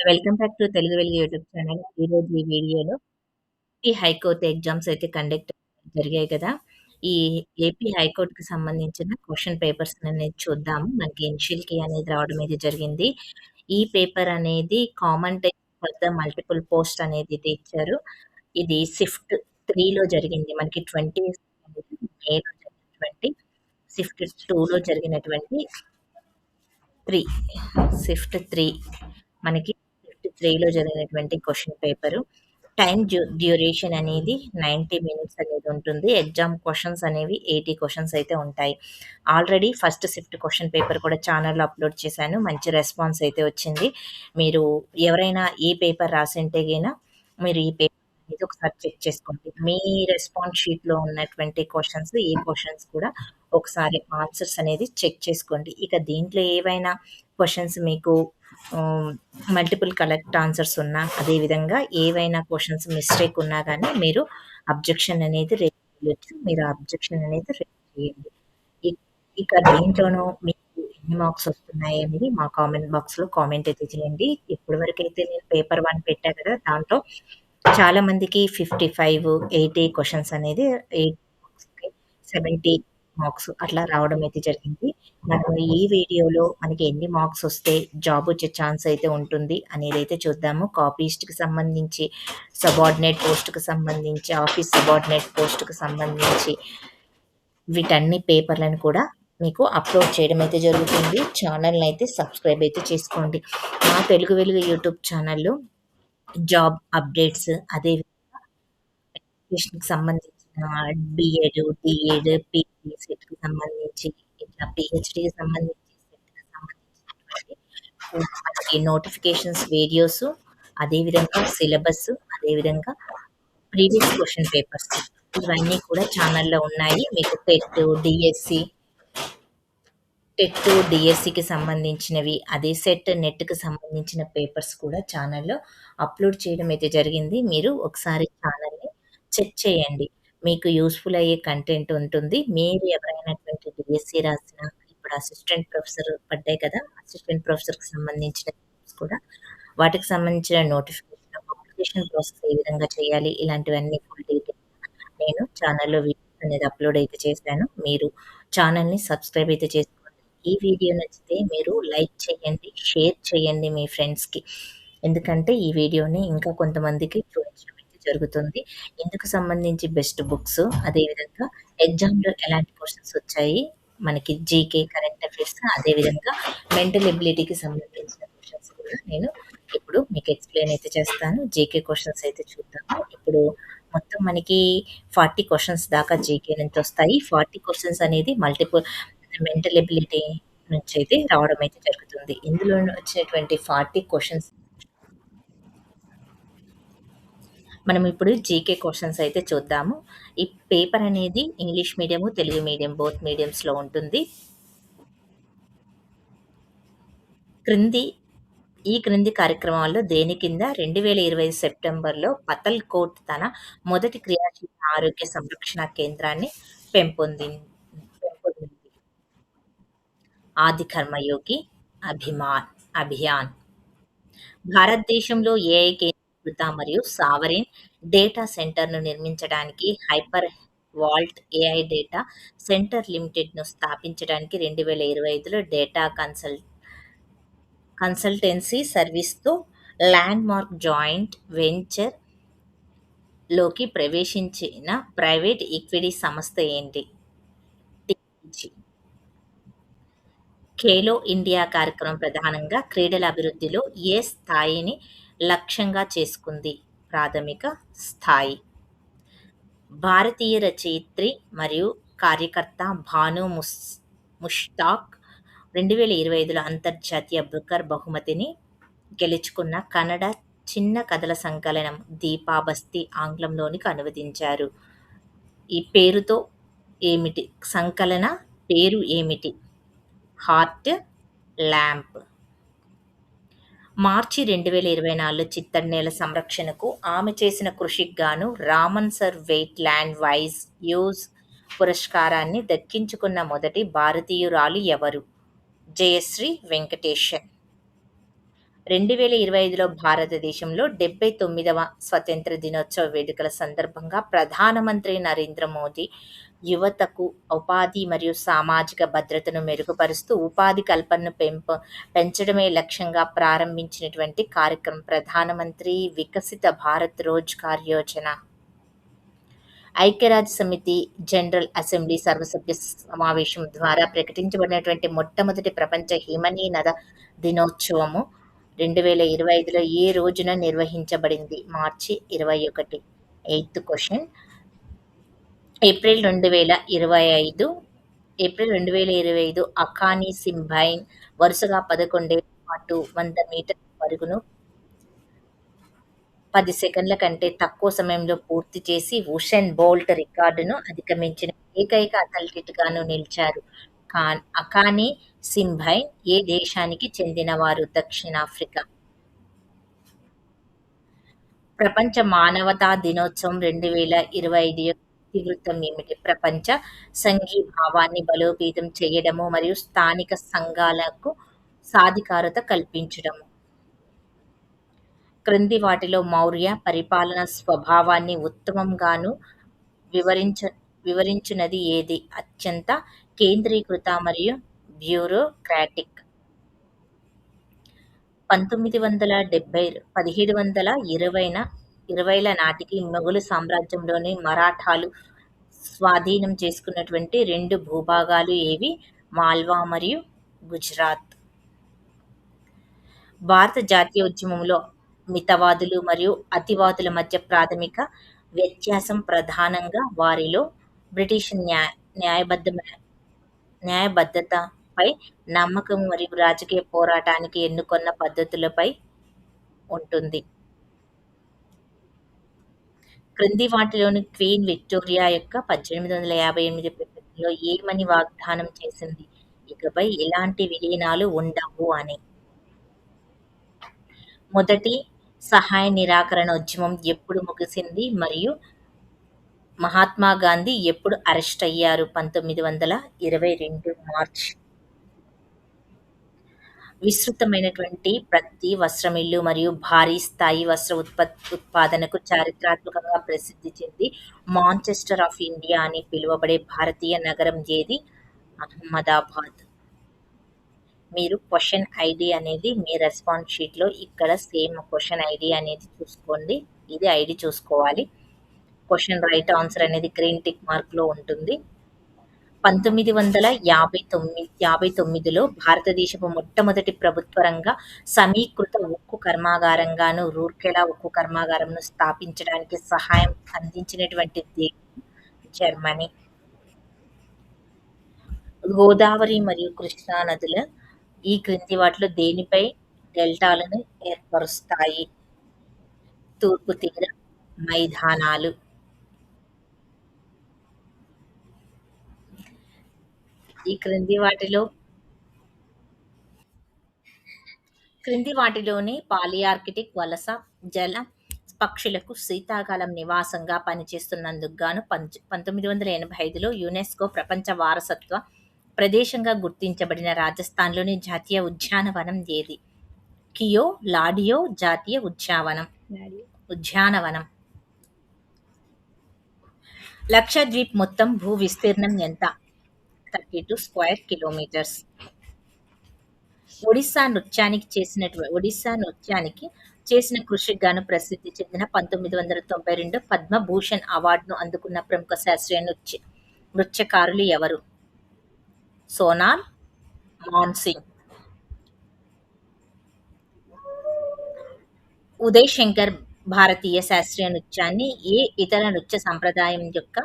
Welcome back to Telugu వెలుగు YouTube channel. ఈరోజు ఈ వీడియోలో ఏపీ హైకోర్టు ఎగ్జామ్స్ అయితే కండక్ట్ జరిగాయి కదా! ఈ ఏపీ హైకోర్ట్‌కి సంబంధించిన క్వెషన్ పేపర్స్ అనేది చూద్దాము. మనకి ఇనిషియల్ కీ అనేది రావడం అయితే జరిగింది. ఈ పేపర్ అనేది common type for the multiple post అనేది అయితే ఇచ్చారు. ఇది షిఫ్ట్ 3లో జరిగింది. మనకి 20 అనేది మేలో జరిగినటువంటి, షిఫ్ట్ 2లో జరిగినటువంటి 3 షిఫ్ట్ 3 మనకి షిఫ్ట్ 3లో జరిగినటువంటి క్వెషన్ పేపరు. టైమ్ డ్యూరేషన్ అనేది 90 మినిట్స్ అనేది ఉంటుంది. ఎగ్జామ్ క్వెషన్స్ అనేవి 80 క్వెషన్స్ అయితే ఉంటాయి. Already first shift question paper కూడా ఛానల్‌లో అప్‌లోడ్ చేశాను. మంచి రెస్పాన్స్ అయితే వచ్చింది. మీరు ఎవరైనా ఈ పేపర్ రాసుంటే గిన మీరు ఈ పేపర్ అనేది ఒకసారి చెక్ చేసుకోండి. మీ రెస్పాన్స్ షీట్‌లో ఉన్నటువంటి క్వెషన్స్, ఈ క్వెషన్స్ కూడా ఒకసారి ఆన్సర్స్ అనేది చెక్ చేసుకోండి. ఇక దీంట్లో ఏవైనా క్వెషన్స్ మీకు ఆహ్, మల్టిపుల్ కరెక్ట్ ఆన్సర్స్ ఉన్నా, అదే విధంగా ఏవైనా క్వెషన్స్ మిస్టేక్ ఉన్నా గానీ మీరు అబ్జెక్షన్ అనేది రైజ్ చేయొచ్చు. మీరు ఆ అబ్జెక్షన్ అనేది రైజ్ చేయండి. ఇ ఇక దీంట్లోనూ మీకు ఎన్ని మార్క్స్ వస్తున్నాయి అనేది మా కామెంట్ బాక్స్‌లో కామెంట్ అయితే చేయండి. ఇప్పటి వరకైతే నేను పేపర్ 1 పెట్టా కదా! దాంట్లో చాలా మందికి 55, 80 క్వెషన్స్ అనేది 8 మార్క్స్‌కి 70 మార్క్స్ అట్లా రావడం అయితే జరిగింది. మనం ఈ వీడియోలో మనకి ఎన్ని మార్క్స్ వస్తే జాబ్ వచ్చే ఛాన్స్ అయితే ఉంటుంది అనేదైతే చూద్దాము. కాపీస్ట్‌కి సంబంధించి, సబార్డినేట్ పోస్ట్‌కి సంబంధించి, ఆఫీస్ సబార్డినేట్ పోస్ట్‌కి సంబంధించి వీటన్ని పేపర్‌లను కూడా మీకు అప్‌లోడ్ చేయడం అయితే జరుగుతుంది. ఛానెల్‌ని అయితే సబ్స్క్రైబ్ అయితే చేసుకోండి. మా తెలుగు వెలుగు యూట్యూబ్ ఛానల్‌లో జాబ్ అప్డేట్స్, అదే ఎడ్యుకేషన్‌కి సంబంధించిన బీఎడ్, డీఎడ్, పీజీ సెట్‌కి సంబంధించి, ఇట్లా పీహెచ్‌డీకి సంబంధించి, సెట్‌కి సంబంధించినటువంటి మనకి నోటిఫికేషన్స్ వీడియోసు, అదే విధంగా సిలబస్, అదే విధంగా ప్రీవియస్ క్వెషన్ పేపర్స్ ఇవన్నీ కూడా ఛానల్‌లో ఉన్నాయి. మీకు టెట్, డీఎస్సీకి సంబంధించినవి, అదే సెట్, నెట్‌కి సంబంధించిన పేపర్స్ కూడా ఛానల్‌లో అప్‌లోడ్ చేయడం అయితే జరిగింది. మీరు ఒకసారి ఛానల్‌ని చెక్ చేయండి. మీకు యూజ్‌ఫుల్ అయ్యే కంటెంట్ ఉంటుంది. మీరు ఎవరైనటువంటి డీఎస్సీ రాసినా, ఇప్పుడు అసిస్టెంట్ ప్రొఫెసర్ పడ్డాయి కదా! అసిస్టెంట్ ప్రొఫెసర్‌కి సంబంధించిన జాబ్స్ కూడా వాటికి సంబంధించిన నోటిఫికేషన్, అప్లికేషన్ ప్రాసెస్ ఏ విధంగా చేయాలి, ఇలాంటివన్నీ ఫుల్ డీటెయిల్స్ నేను ఛానల్‌లో వీడియోస్ అనేది అప్‌లోడ్ అయితే చేశాను. మీరు ఛానల్‌ని సబ్స్క్రైబ్ అయితే చేసుకోండి. ఈ వీడియో నచ్చితే మీరు లైక్ చేయండి, షేర్ చేయండి మీ ఫ్రెండ్స్‌కి. ఎందుకంటే ఈ వీడియోని ఇంకా కొంతమందికి చూపించడం అయితే జరుగుతుంది. ఇందుకు సంబంధించి బెస్ట్ బుక్స్, అదే విధంగా ఎగ్జామ్‌లో ఎలాంటి క్వెషన్స్ వచ్చాయి, మనకి జీకే, కరెంట్ అఫైర్స్, అదే విధంగా మెంటల్ ఎబిలిటీకి సంబంధించిన క్వెషన్స్ కూడా నేను ఇప్పుడు మీకు ఎక్స్‌ప్లెయిన్ అయితే చేస్తాను. జీకే క్వెషన్స్ అయితే చూద్దాము. ఇప్పుడు మొత్తం మనకి 40 క్వెషన్స్ దాకా జీకే నుంచొస్తాయి. 40 క్వెషన్స్ అనేది మల్టిపుల్ మెంటల్ ఎబిలిటీ నుంచయితే రావడం అయితే జరుగుతుంది. ఇందులో వచ్చినటువంటి 40 క్వెషన్స్ మనం ఇప్పుడు జీకే క్వెషన్స్ అయితే చూద్దాము. ఈ పేపర్ అనేది English medium, Telugu medium both మీడియమ్స్‌లో ఉంటుంది. క్రింది ఈ క్రింది కార్యక్రమాల్లో దేని కింద 2025 సెప్టెంబర్‌లో పతల్‌కోట్ తన మొదటి క్రియాశీల ఆరోగ్య సంరక్షణ కేంద్రాన్ని పెంపొందిం పెంపొందింది? ఆది కర్మయోగి అభియాన్. భారతదేశంలో ఏఐ కేంద్రీకృత మరియు సావరీన్ డేటా సెంటర్‌ను నిర్మించడానికి hyper vault AI data center లిమిటెడ్‌ను స్థాపించడానికి 2025లో డేటా కన్సల్టెన్సీ సర్వీస్‌తో ల్యాండ్‌మార్క్ జాయింట్ వెంచర్ లోకి ప్రవేశించిన ప్రైవేట్ ఈక్విటీ సంస్థ ఏంటి? టీజీ. ఖేలో ఇండియా కార్యక్రమం ప్రధానంగా క్రీడల అభివృద్ధిలో ఏ స్థాయిని లక్ష్యంగా చేసుకుంది? ప్రాథమిక స్థాయి. భారతీయ రచయిత్రి మరియు కార్యకర్త భాను ముష్తాక్ 2025లో అంతర్జాతీయ బుకర్ బహుమతిని గెలుచుకున్న కన్నడ చిన్న కథల సంకలనం 'దీపా బస్తీ' ఆంగ్లంలోనికి అనువదించారు. ఈ పేరుతో ఏమిటి? సంకలన పేరు ఏమిటి? 'Heart lamp'. మార్చి 2024లో చిత్తడి నేల సంరక్షణకు ఆమె చేసిన కృషికి గాను రామన్ సర్ వెయిట్ ల్యాండ్ వైజ్ యూజ్ పురస్కారాన్ని దక్కించుకున్న మొదటి భారతీయురాలు ఎవరు? జయశ్రీ వెంకటేశన్. 2025లో భారతదేశంలో 79వ స్వతంత్ర దినోత్సవ వేడుకల సందర్భంగా ప్రధానమంత్రి నరేంద్ర మోదీ యువతకు ఉపాధి మరియు సామాజిక భద్రతను మెరుగుపరుస్తూ ఉపాధి కల్పనను పెంచడమే లక్ష్యంగా ప్రారంభించినటువంటి కార్యక్రమం ప్రధానమంత్రి వికసిత భారత్ రోజ్గార్ యోజన. ఐక్యరాజ్యసమితి జనరల్ అసెంబ్లీ సర్వసభ్య సమావేశం ద్వారా ప్రకటించబడినటువంటి మొట్టమొదటి ప్రపంచ హిమనీనద దినోత్సవము 2025లో ఏ రోజున నిర్వహించబడింది? మార్చి 21. Eighth question. ఏప్రిల్ 2025 అకానీ సింబైన్ వరుసగా 11 ఏళ్ల పాటు 100 మీటర్ల పరుగును 10 సెకన్ల కంటే తక్కువ సమయంలో పూర్తి చేసి ఉసేన్ బోల్ట్ రికార్డును అధిగమించిన ఏకైక అథ్లెట్‌గాను నిలిచారు. అకానీ సింబైన్ ఏ దేశానికి చెందినవారు? దక్షిణాఫ్రికా. ప్రపంచ మానవతా దినోత్సవం 2025 యొక్క ఇతివృత్తం ఏమిటి? ప్రపంచ సంఘీభావాన్ని బలోపేతం చేయడము మరియు స్థానిక సంఘాలకు సాధికారత కల్పించడము. క్రింది వాటిలో మౌర్య పరిపాలనా స్వభావాన్ని ఉత్తమంగాను వివరించ వివరించునది ఏది? అత్యంత కేంద్రీకృత మరియు బ్యూరోక్రాటిక్. 1720ల నాటికి మొఘలు సామ్రాజ్యంలోని మరాఠాలు స్వాధీనం చేసుకున్నటువంటి 2 భూభాగాలు ఏవి? మాల్వా మరియు గుజరాత్. భారత జాతీయ ఉద్యమంలో మితవాదులు మరియు అతివాదుల మధ్య ప్రాథమిక వ్యత్యాసం ప్రధానంగా వారిలో బ్రిటిష్ న్యాయబద్ధతపై నమ్మకం మరియు రాజకీయ పోరాటానికి ఎన్నుకొన్న పద్ధతులపై ఉంటుంది. క్రింది వాటిలోని క్వీన్ విక్టోరియా యొక్క 1858 ప్రకటనలో ఏమని వాగ్దానం చేసింది? ఇకపై ఎలాంటి విలీనాలు ఉండవు అని. మొదటి సహాయ నిరాకరణ ఉద్యమం ఎప్పుడు ముగిసింది మరియు మహాత్మా గాంధీ ఎప్పుడు అరెస్ట్ అయ్యారు? 1922 మార్చ్. విస్తృతమైనటువంటి ప్రతి వస్త్రమిల్లు మరియు భారీ స్థాయి వస్త్ర ఉత్పాదనకు చారిత్రాత్మకంగా ప్రసిద్ధి చెంది మాంచెస్టర్ ఆఫ్ ఇండియా అని పిలువబడే భారతీయ నగరం ఏది? అహ్మదాబాద్. మీరు క్వశ్చన్ ఐడి అనేది మీ రెస్పాన్స్ షీట్లో ఇక్కడ సేమ్ క్వశ్చన్ ఐడి అనేది చూసుకోండి. ఇది ఐడి చూసుకోవాలి. క్వశ్చన్ రైట్ ఆన్సర్ అనేది గ్రీన్ టిక్ మార్క్లో ఉంటుంది. 1959లో భారతదేశపు మొట్టమొదటి ప్రభుత్వ రంగ సమీకృత ఉక్కు కర్మాగారంగాను రూర్కెలా ఉక్కు కర్మాగారంను స్థాపించడానికి సహాయం అందించినటువంటి దేశం జర్మనీ. గోదావరి మరియు కృష్ణా నదుల ఈ క్రింది వాటిలో దేనిపై డెల్టాలను ఏర్పరుస్తాయి? తూర్పు తీర మైదానాలు. ఈ క్రింది వాటిలోని పాలియార్కిటిక్ వలస జల పక్షులకు శీతాకాలం నివాసంగా పనిచేస్తున్నందుకు గాను 1985లో యునెస్కో ప్రపంచ వారసత్వ ప్రదేశంగా గుర్తించబడిన రాజస్థాన్లోని జాతీయ ఉద్యానవనం ఏది? కియో లాడియో జాతీయ ఉద్యానవనం. లక్షద్వీప్ మొత్తం భూ విస్తీర్ణం ఎంత? 32 స్క్వేర్ కిలోమీటర్స్. ఒడిస్సా నృత్యానికి చేసిన కృషికి గాను ప్రసిద్ధి చెందిన 1992 పద్మభూషణ్ అవార్డును అందుకున్న ప్రముఖ శాస్త్రీయ నృత్యకారులు ఎవరు? సోనాల్ మాన్సింగ్. ఉదయ్ శంకర్ భారతీయ శాస్త్రీయ నృత్యాన్ని ఏ ఇతర నృత్య సంప్రదాయం యొక్క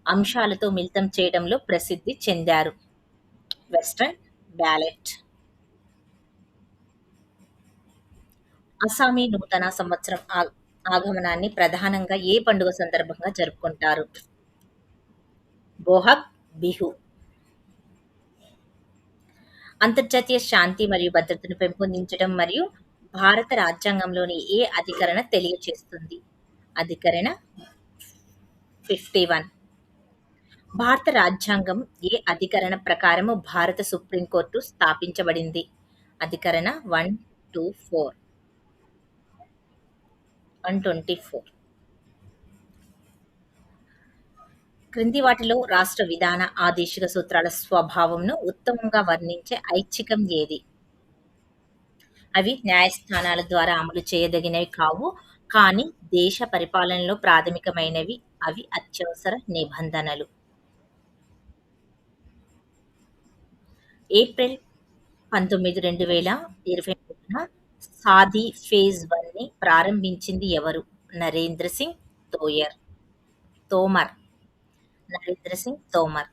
అంశాలతో మిళితం చేయడంలో ప్రసిద్ధి చెందారు? Western ballot. అస్సామీ నూతన సంవత్సరం ఆగమనాన్ని ప్రధానంగా ఏ పండుగ సందర్భంగా జరుపుకుంటారు? బోహగ్ బిహు. అంతర్జాతీయ శాంతి మరియు భద్రతను పెంపొందించడం మరియు భారత రాజ్యాంగంలోని ఏ అధికరణ తెలియచేస్తుంది? అధికరణ 51. భారత రాజ్యాంగం ఏ అధికరణ ప్రకారము భారత సుప్రీంకోర్టు స్థాపించబడింది? అధికరణ 1, 2, 4. 124. క్రింది వాటిలో రాష్ట్ర విధాన, ఆదేశిక సూత్రాల స్వభావంను ఉత్తమంగా వర్ణించే ఐచ్ఛికం ఏది? అవి న్యాయస్థానాల ద్వారా అమలు చేయదగినవి కావు. కానీ దేశ పరిపాలనలో ప్రాథమికమైనవి. అవి అత్యవసర నిబంధనలు. ఏప్రిల్ 19, 2023న సాదీ ఫేజ్ 1ని ప్రారంభించింది ఎవరు? నరేంద్ర సింగ్ తోమర్. నరేంద్ర సింగ్ తోమర్.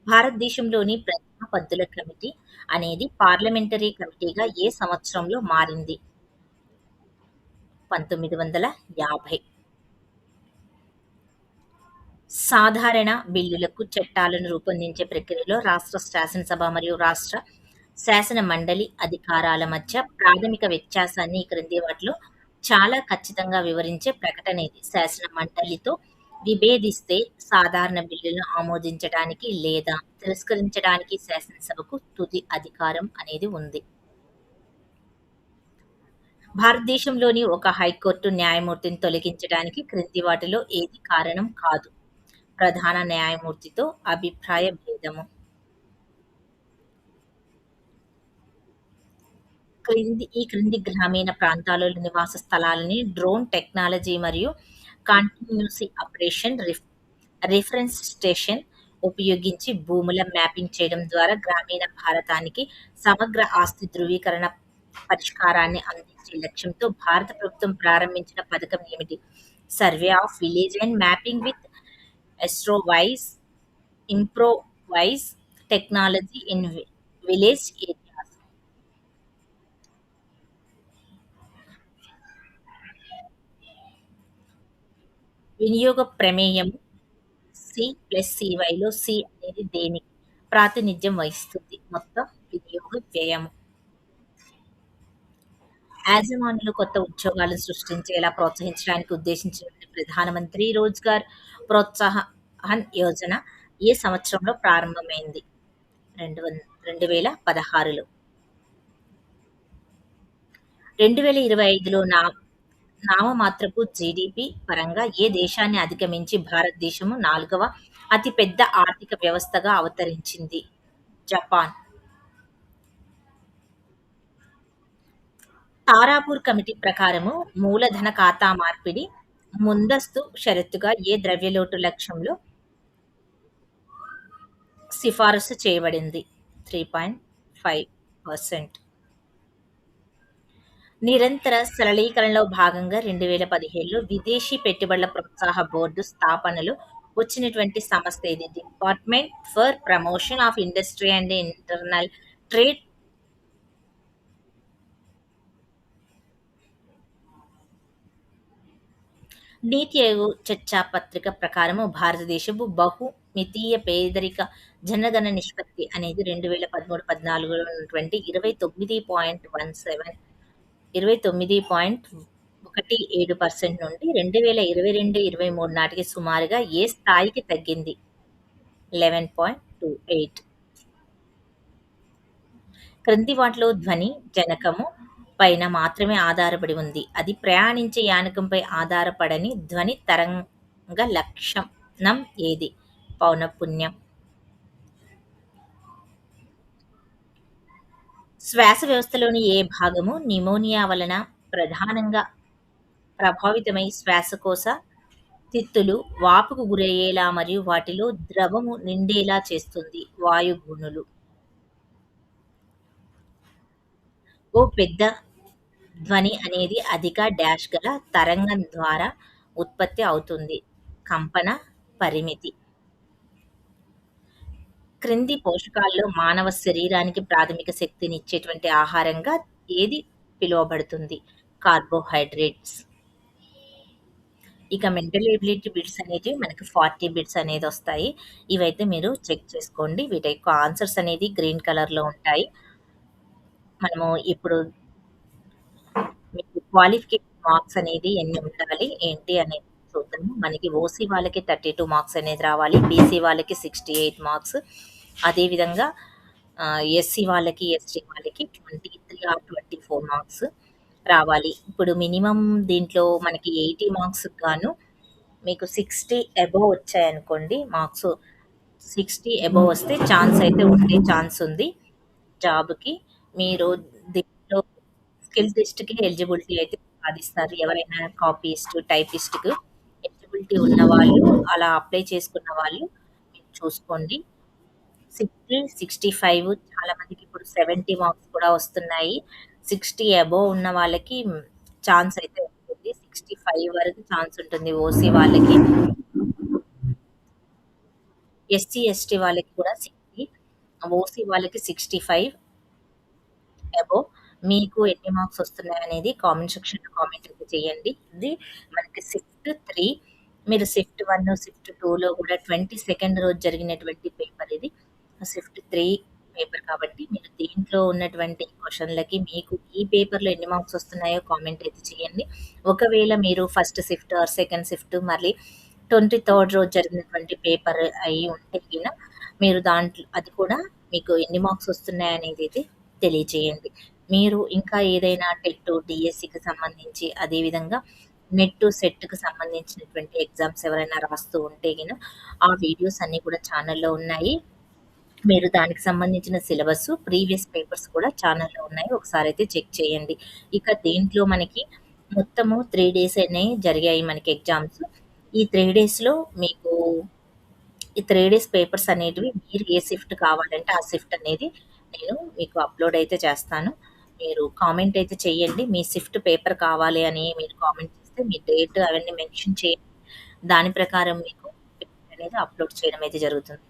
భారతదేశంలోని ప్రథమ పద్దుల కమిటీ అనేది పార్లమెంటరీ కమిటీగా ఏ సంవత్సరంలో మారింది? 1950. సాధారణ బిల్లులకు చట్టాలను రూపొందించే ప్రక్రియలో రాష్ట్ర శాసనసభ మరియు రాష్ట్ర శాసన మండలి అధికారాల మధ్య ప్రాథమిక వ్యత్యాసాన్ని ఈ క్రింది వాటిలో చాలా ఖచ్చితంగా వివరించే ప్రకటన ఇది. శాసన మండలితో విభేదిస్తే సాధారణ బిల్లులను ఆమోదించడానికి లేదా తిరస్కరించడానికి శాసనసభకు తుది అధికారం అనేది ఉంది. భారతదేశంలోని ఒక హైకోర్టు న్యాయమూర్తిని తొలగించడానికి క్రింది వాటిలో ఏది కారణం కాదు? ప్రధాన న్యాయమూర్తితో అభిప్రాయ భేదము. ఈ క్రింది గ్రామీణ ప్రాంతాలలో నివాస స్థలాలని డ్రోన్ టెక్నాలజీ మరియు కంటిన్యూసీ ఆపరేషన్ రిఫరెన్స్ స్టేషన్ ఉపయోగించి భూముల మ్యాపింగ్ చేయడం ద్వారా గ్రామీణ భారతానికి సమగ్ర ఆస్తి ధృవీకరణ పరిష్కారాన్ని అందించే లక్ష్యంతో భారత ప్రభుత్వం ప్రారంభించిన పథకం ఏమిటి? Survey of village and mapping with improvise technology in village areas. వినియోగ ప్రమేయము C+CYలో C అనేది దేనికి ప్రాతినిధ్యం వహిస్తుంది? మొత్తం వినియోగ వ్యయము. యాజమాన్యులు కొత్త ఉద్యోగాలను సృష్టించేలా ప్రోత్సహించడానికి ఉద్దేశించిన ప్రధానమంత్రి రోజ్గార్ ప్రోత్సాహన్ యోజన ఏ సంవత్సరంలో ప్రారంభమైంది? 2016లో. 2025లో నామమాత్రపు జీడీపీ పరంగా ఏ దేశాన్ని అధిగమించి భారతదేశము 4వ అతిపెద్ద ఆర్థిక వ్యవస్థగా అవతరించింది? జపాన్. తారాపూర్ కమిటీ ప్రకారము మూలధన ఖాతా మార్పిడి ముందస్తు షరతుగా ఏ ద్రవ్యలోటు లక్ష్యంలో సిఫారసు చేయబడింది? 3.5%. నిరంతర సరళీకరణలో భాగంగా 2017లో విదేశీ పెట్టుబడుల ప్రోత్సాహ బోర్డు స్థాపనలో వచ్చినటువంటి సంస్థ ఇది? Department for promotion of industry and internal trade. నీతి ఆయోగ్ చర్చా పత్రిక ప్రకారము భారతదేశపు బహుమితీయ పేదరిక జనగణ నిష్పత్తి అనేది 2013-14లో ఉన్నటువంటి 29.17% నుండి 2022-23 నాటికి సుమారుగా ఏ స్థాయికి తగ్గింది? 11.28. క్రింది వాటిలో ధ్వని జనకము పైన మాత్రమే ఆధారపడి ఉంది. అది ప్రయాణించే యానకంపై ఆధారపడని ధ్వని తరంగ లక్షణం ఏది? పౌనఃపున్యం. శ్వాస వ్యవస్థలోని ఏ భాగము న్యూమోనియా వలన ప్రధానంగా ప్రభావితమై శ్వాసకోశ తిత్తులు వాపుకు గురయ్యేలా మరియు వాటిలో ద్రవము నిండేలా చేస్తుంది? వాయుగునులు. ఓ పెద్ద ధ్వని అనేది అధిక డాష్ గల తరంగం ద్వారా ఉత్పత్తి అవుతుంది. కంపన పరిమితి. క్రింది పోషకాల్లో మానవ శరీరానికి ప్రాథమిక శక్తిని ఇచ్చేటువంటి ఆహారంగా ఏది పిలువబడుతుంది? కార్బోహైడ్రేట్స్. ఇక మెంటల్ ఎబిలిటీ బిట్స్ అనేవి మనకి 40 బిట్స్ అనేది వస్తాయి. ఇవైతే మీరు చెక్ చేసుకోండి. వీటి యొక్క ఆన్సర్స్ అనేది గ్రీన్ కలర్‌లో ఉంటాయి. మనము ఇప్పుడు మీకు క్వాలిఫికేషన్ మార్క్స్ అనేది ఎన్ని ఉండాలి, ఏంటి అనేది చూద్దాము. మనకి ఓసీ వాళ్ళకి 32 మార్క్స్ అనేది రావాలి. బీసీ వాళ్ళకి 68 మార్క్స్. అదేవిధంగా ఎస్సీ వాళ్ళకి, ఎస్టీ వాళ్ళకి 23 ఆర్ 24 మార్క్స్. రావాలి. ఇప్పుడు మినిమమ్ దీంట్లో మనకి 80 మార్క్స్‌కి గాను మీకు 60 అబోవ్ వచ్చాయనుకోండి మార్క్స్, 60 అబోవ్ వస్తే ఛాన్స్ అయితే ఉండే ఛాన్స్ ఉంది జాబ్‌కి. మీరు దీంట్లో స్కిల్ టెస్ట్‌కి ఎలిజిబిలిటీ అయితే సాధిస్తారు. ఎవరైనా కాపీయిస్ట్, టైపిస్ట్‌కి ఎలిజిబిలిటీ ఉన్నవాళ్ళు అలా అప్లై చేసుకున్న వాళ్ళు మీరు చూసుకోండి. 60, 65 చాలా మందికి ఇప్పుడు 70 మార్క్స్ కూడా వస్తున్నాయి. 60 అబోవ్ ఉన్న వాళ్ళకి ఛాన్స్ అయితే ఉంటుంది. 65 వరకు ఛాన్స్ ఉంటుంది ఓసీ వాళ్ళకి. ఎస్సీ, ఎస్టీ వాళ్ళకి కూడా 60, ఓసీ వాళ్ళకి 65 అబోవ్. మీకు ఎన్ని మార్క్స్ వస్తున్నాయనేది కామెంట్ సెక్షన్‌లో కామెంట్ అయితే చేయండి. ఇది మనకి షిఫ్ట్ 3. మీరు షిఫ్ట్ 1, షిఫ్ట్ 2లో కూడా 22nd రోజు జరిగినటువంటి పేపర్ ఇది. షిఫ్ట్ 3 పేపర్ కాబట్టి మీరు దీంట్లో ఉన్నటువంటి క్వెషన్‌లకి మీకు ఈ పేపర్‌లో ఎన్ని మార్క్స్ వస్తున్నాయో కామెంట్ అయితే చేయండి. ఒకవేళ మీరు first shift or second shift మళ్ళీ 23rd రోజు జరిగినటువంటి పేపర్ అయ్యి ఉంటే గిన మీరు దాంట్లో అది కూడా మీకు ఎన్ని మార్క్స్ వస్తున్నాయనేదైతే తెలియచేయండి. మీరు ఇంకా ఏదైనా టెట్, డీఎస్సీకి సంబంధించి అదేవిధంగా నెట్, సెట్‌కి సంబంధించినటువంటి ఎగ్జామ్స్ ఎవరైనా రాస్తూ ఉంటే గిన ఆ వీడియోస్ అన్నీ కూడా ఛానెల్‌లో ఉన్నాయి. మీరు దానికి సంబంధించిన సిలబస్, ప్రీవియస్ పేపర్స్ కూడా ఛానెల్‌లో ఉన్నాయి. ఒకసారైతే చెక్ చేయండి. ఇక దీంట్లో మనకి మొత్తము 3 డేస్ అనేయి జరిగాయి మనకి ఎగ్జామ్స్. ఈ 3 డేస్‌లో మీకు ఈ 3 డేస్ పేపర్స్ అనేటివి మీరు ఏ షిఫ్ట్ కావాలంటే ఆ షిఫ్ట్ అనేది నేను మీకు అప్‌లోడ్ అయితే చేస్తాను. మీరు కామెంట్ అయితే చేయండి. మీ షిఫ్ట్ పేపర్ కావాలి అని మీరు కామెంట్ చేస్తే మీ డేట్ అవన్నీ మెన్షన్ చేయండి. దాని ప్రకారం మీకు పేపర్ అనేది అప్‌లోడ్ చేయడం అయితే జరుగుతుంది.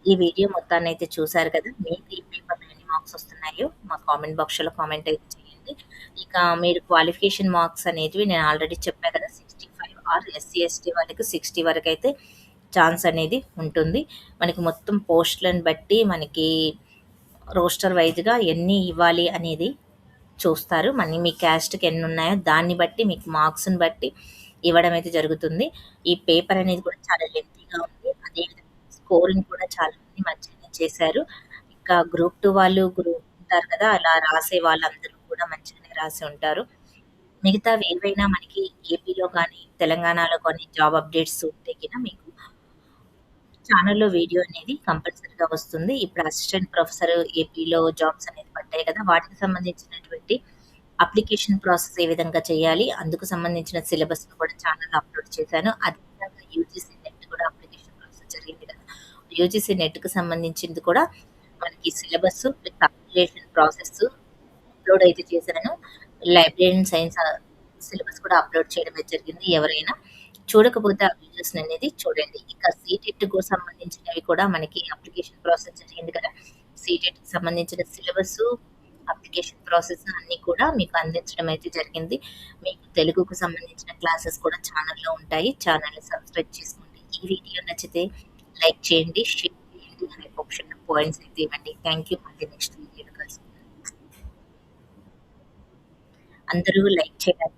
ఈ వీడియో మొత్తాన్నయితే చూసారు కదా! మీకు ఈ పేపర్‌లో ఎన్ని మార్క్స్ వస్తున్నాయో మా కామెంట్ బాక్స్‌లో కామెంట్ అయితే చేయండి. ఇక మీరు క్వాలిఫికేషన్ మార్క్స్ అనేటివి నేను ఆల్రెడీ చెప్పా కదా! 65 ఆర్ ఎస్సీ, ఎస్టీ వాళ్ళకి 60 వరకైతే ఛాన్స్ అనేది ఉంటుంది. మనకి మొత్తం పోస్టులను బట్టి మనకి రోస్టర్ వైస్‌గా ఎన్ని ఇవ్వాలి అనేది చూస్తారు. మళ్ళీ మీ క్యాస్ట్‌కి ఎన్నున్నాయో దాన్ని బట్టి మీకు మార్క్స్‌ని బట్టి ఇవ్వడం అయితే జరుగుతుంది. ఈ పేపర్ అనేది కూడా చాలా లెంతీగా ఉంది. అదేవిధంగా స్కోరింగ్ కూడా చాలా మంది మంచిగానే చేశారు. ఇంకా గ్రూప్ 2 వాళ్ళు ఉంటారు కదా! అలా రాసే వాళ్ళందరూ కూడా మంచిగానే రాసి ఉంటారు. మిగతావి ఏవైనా మనకి ఏపీలో గానీ, తెలంగాణలో కానీ జాబ్ అప్డేట్స్ ఉంటే గిన మీకు ఛానెల్‌లో వీడియో అనేది కంపల్సరీగా వస్తుంది. ఇప్పుడు అసిస్టెంట్ ప్రొఫెసర్ ఏపీలో జాబ్స్ అనేది పడ్డాయి కదా! వాటికి సంబంధించినటువంటి అప్లికేషన్ ప్రాసెస్ ఏ విధంగా చేయాలి, అందుకు సంబంధించిన సిలబస్‌ని కూడా ఛానెల్‌లో అప్‌లోడ్ చేశాను. అదేవిధంగా యూజీసీ నెట్ కూడా అప్లికేషన్ ప్రాసెస్ జరిగింది కదా! యూజీసీ నెట్‌కి సంబంధించింది కూడా మనకి syllabus with application process upload అయితే చేశాను. లైబ్రరీ సైన్స్ సిలబస్ కూడా అప్‌లోడ్ చేయడమే జరిగింది. ఎవరైనా చూడకపోతే ఆ వీడియోస్‌ననేది చూడండి. ఇక సీటెట్‌కు సంబంధించినవి కూడా మనకి అప్లికేషన్ ప్రాసెస్ జరిగింది కదా! సీటెట్‌కి సంబంధించిన సిలబస్సు, అప్లికేషన్ ప్రాసెస్ అన్నీ కూడా మీకు అందించడం అయితే జరిగింది. మీకు తెలుగుకు సంబంధించిన క్లాసెస్ కూడా ఛానెల్‌లో ఉంటాయి. ఛానెల్‌ని సబ్స్క్రైబ్ చేసుకోండి. ఈ వీడియో నచ్చితే లైక్ చేయండి, షేర్ చేయండి, హైప్ ఆప్షన్ పాయింట్స్ అయితే ఇవ్వండి. Thank you. మళ్ళీ నెక్స్ట్ వీడియోలో కలుసుకుందాం. అందరూ లైక్ చేయాలి.